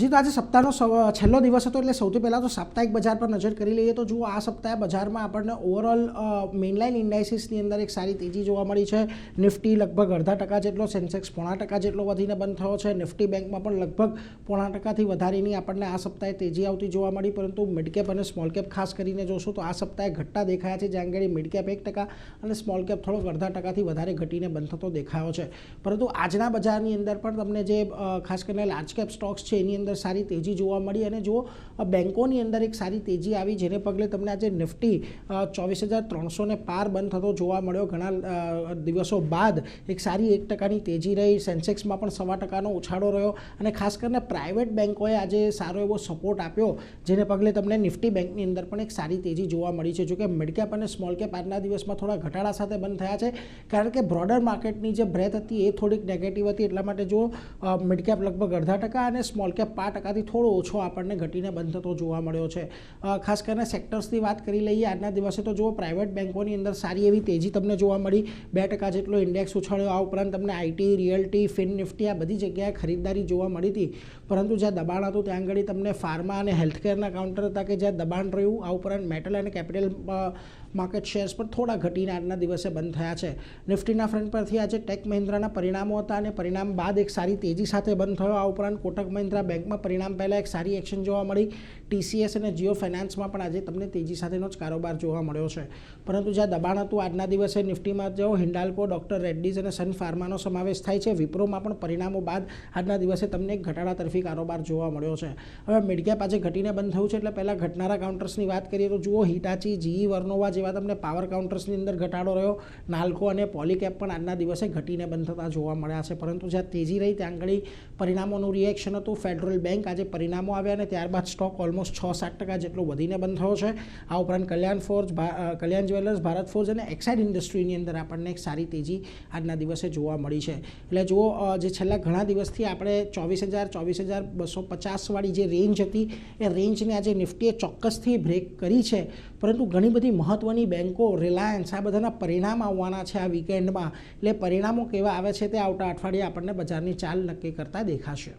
જી, તો આજે સપ્તાહનો છેલ્લો દિવસ હતો એટલે સૌથી પહેલાં તો સાપ્તાહિક બજાર પર નજર કરી લઈએ તો જુઓ આ સપ્તાહે બજારમાં આપણને ઓવરઓલ મેઇનલાઇન ઇન્ડાઇસીસની અંદર એક સારી તેજી જોવા મળી છે। નિફ્ટી લગભગ 0.5% જેટલો, સેન્સેક્સ 0.5% જેટલો વધીને બંધ થયો છે। નિફ્ટી બેંકમાં પણ લગભગ 0.5%થી વધારેની આપણને આ સપ્તાહે તેજી આવતી જોવા મળી, પરંતુ મિડ કેપ અને સ્મોલ કેપ ખાસ કરીને જોશું તો આ સપ્તાહે ઘટતા દેખાયા છે, જ્યાં આગળ મિડ કેપ 1% અને સ્મોલ કેપ થોડોક 0.5%થી વધારે ઘટીને બંધ થતો દેખાયો છે। પરંતુ આજના બજારની અંદર પણ તમને જે ખાસ કરીને લાર્જ કેપ સ્ટોક્સ છે એની અંદર સારી તેજી જોવા મળી અને જો બેંકોની અંદર એક સારી તેજી આવી, જેને પગલે તમને આજે નિફ્ટી 24,300 ને પાર બંધ થતો જોવા મળ્યો। ઘણા દિવસો બાદ એક સારી 1%ની તેજી રહી। સેન્સેક્સમાં પણ 0.25%નો ઉછાળો રહ્યો અને ખાસ કરીને પ્રાઇવેટ બેંકોએ આજે સારો એવો સપોર્ટ આપ્યો, જેને પગલે તમને નિફ્ટી બેંકની અંદર પણ એક સારી તેજી જોવા મળી છે। જોકે મિડ કેપ અને સ્મોલ કેપ આજના દિવસમાં થોડા ઘટાડા સાથે બંધ થયા છે, કારણ કે બ્રોડર માર્કેટની જે બ્રેથ હતી એ થોડીક નેગેટિવ હતી, એટલા માટે જો મિડ કેપ લગભગ 0.5% અને સ્મોલ કેપ 5%થી થોડો ઓછો આપણને ઘટીને બંધ થતો જોવા મળ્યો છે। ખાસ કરીને સેક્ટર્સની વાત કરી લઈએ આજના દિવસે તો જુઓ પ્રાઇવેટ બેંકોની અંદર સારી એવી તેજી તમને જોવા મળી, 2% જેટલો ઇન્ડેક્સ ઉછાળ્યો। આ ઉપરાંત તમને આઈટી, રિયલ્ટી, ફિન નિફ્ટી આ બધી જગ્યાએ ખરીદદારી જોવા મળી હતી, પરંતુ જ્યાં દબાણ હતું ત્યાં આગળ તમને ફાર્મા અને હેલ્થકેરના કાઉન્ટર હતા કે જ્યાં દબાણ રહ્યું। આ ઉપરાંત મેટલ અને કેપિટલ માર્કેટ શેર્સ પર થોડા ઘટીને આજના દિવસે બંધ થયા છે। નિફ્ટીના ફ્રન્ટ પરથી આજે ટેક મહિન્દ્રાના પરિણામો હતા અને પરિણામ બાદ એક સારી તેજી સાથે બંધ થયો। આ ઉપરાંત કોટક મહિન્દ્રા બેંકમાં પરિણામ પહેલાં એક સારી એક્શન જોવા મળી। ટીસીએસ અને જીઓ ફાઇનાન્સમાં પણ આજે તમને તેજી સાથેનો જ કારોબાર જોવા મળ્યો છે, પરંતુ જ્યાં દબાણ હતું આજના દિવસે નિફ્ટીમાં જો હિન્ડાલ્કો, ડૉક્ટર રેડ્ડીઝ અને સન ફાર્માનો સમાવેશ થાય છે। વિપ્રોમાં પણ પરિણામો બાદ આજના દિવસે તમને એક ઘટાડા તરફી કારોબાર જોવા મળ્યો છે। હવે મિડ કેપ આજે ઘટીને બંધ થયું છે, એટલે પહેલાં ઘટનારા કાઉન્ટર્સની વાત કરીએ તો જુઓ હિટાચી, જીઈ વર્નોવા જેવા તમને પાવર કાઉન્ટર્સની અંદર ઘટાડો રહ્યો। નાલ્કો અને પોલીકેપ પણ આજના દિવસે ઘટીને બંધ થતા જોવા મળ્યા છે, પરંતુ જ્યાં તેજી રહી ત્યાં આગળ પરિણામોનું રિએક્શન હતું। ફેડરલ બેંક આજે પરિણામો આવ્યા અને ત્યારબાદ સ્ટોક ઓલમોસ્ટ 6-7% જેટલો વધીને બંધ થયો છે। આ ઉપરાંત કલ્યાણ જ્વેલર્સ, ભારત ફોર્જ અને એક્સાઇડ ઇન્ડસ્ટ્રીની અંદર આપણને એક સારી તેજી આજના દિવસે જોવા મળી છે। એટલે જુઓ જે છેલ્લા ઘણા દિવસથી આપણે 24,250 વાળી જે રેન્જ હતી એ રેન્જને આજે નિફ્ટીએ ચોક્કસથી બ્રેક કરી છે, પરંતુ ઘણી બધી મહત્ત્વની બેંકો, રિલાયન્સ આ બધાના પરિણામ આવવાના છે આ વીકેન્ડમાં, એટલે પરિણામો કેવા આવે છે તે આવતા અઠવાડિયે આપણને બજારની ચાલ નક્કી કરતા દેખાશે।